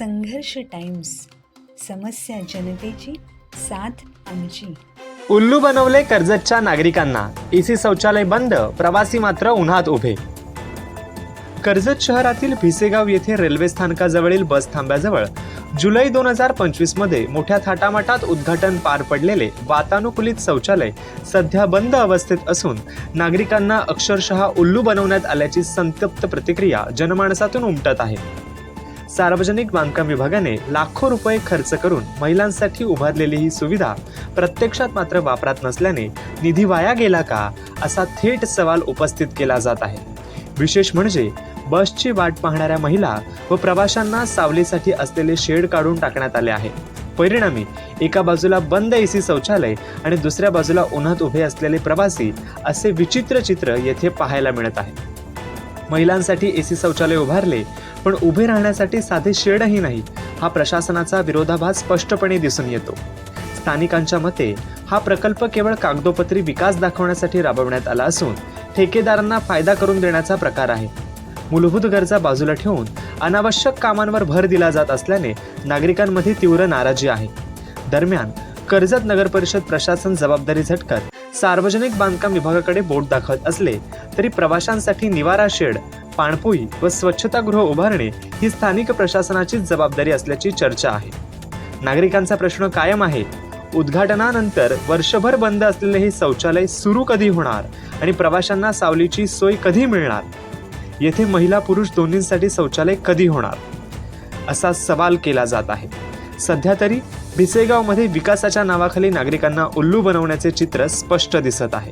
संघर्ष टाइम्स, समस्या जनतेची, साथ आमची. उल्लू बनवले कर्जतच्या नागरिकांना. एसी शौचालय बंद, प्रवासी मात्र उन्हात उभे. कर्जत शहरातील भिसेगाव येथे रेल्वे स्थानकाजवळील बस थांब्याजवळ जुलै 2025 मध्ये मोठ्या थाटामाटात उद्घाटन पार पडलेले वातानुकूलित शौचालय सध्या बंद अवस्थेत असून नागरिकांना अक्षरशः उल्लू बनवण्यात आल्याची संतप्त प्रतिक्रिया जनमानसातून उमटत आहे. सार्वजनिक बांधकाम विभागाने लाखो रुपये खर्च करून महिलांसाठी उभारलेली ही सुविधा प्रत्यक्षात मात्र वापरात नसल्याने निधी वाया गेला का, असा थेट सवाल उपस्थित केला जात आहे. विशेष म्हणजे बसची वाट पाहणाऱ्या महिला व प्रवाशांना सावलीसाठी असलेले शेड काढून टाकण्यात आले आहे. परिणामी एका बाजूला बंद एसी शौचालय आणि दुसऱ्या बाजूला उन्हात उभे असलेले प्रवासी असे विचित्र चित्र येथे पाहायला मिळत आहे. महिलांसाठी एसी शौचालय उभारले पण उभे राहण्यासाठी साधे शेडही नाही, हा प्रशासनाचा विरोधाभास स्पष्टपणे दिसून येतो. स्थानिकांच्या मते हा प्रकल्प केवळ कागदोपत्री विकास दाखवण्यासाठी राबवण्यात आला असून ठेकेदारांना फायदा करून देण्याचा प्रकार आहे. मूलभूत गरजा बाजूला ठेवून अनावश्यक कामांवर भर दिला जात असल्याने नागरिकांमध्ये तीव्र नाराजी आहे. दरम्यान कर्जत नगर परिषद प्रशासन जबाबदारी झटकत सार्वजनिक बांधकाम विभागाकडे बोट दाखवत असले तरी प्रवाशांसाठी निवारा शेड, पाणपोई व स्वच्छतागृह उभारणे ही स्थानिक प्रशासनाचीच जबाबदारी असल्याची चर्चा आहे. नागरिकांचा प्रश्न कायम आहे. उद्घाटनानंतर वर्षभर बंद असलेले हे शौचालय सुरू कधी होणार आणि प्रवाशांना सावलीची सोय कधी मिळणार? येथे महिला पुरुष दोन्हींसाठी शौचालय कधी होणार, असा सवाल केला जात आहे. सध्या तरी भिसेगावमध्ये विकासाच्या नावाखाली नागरिकांना उल्लू बनवण्याचे चित्र स्पष्ट दिसत आहे.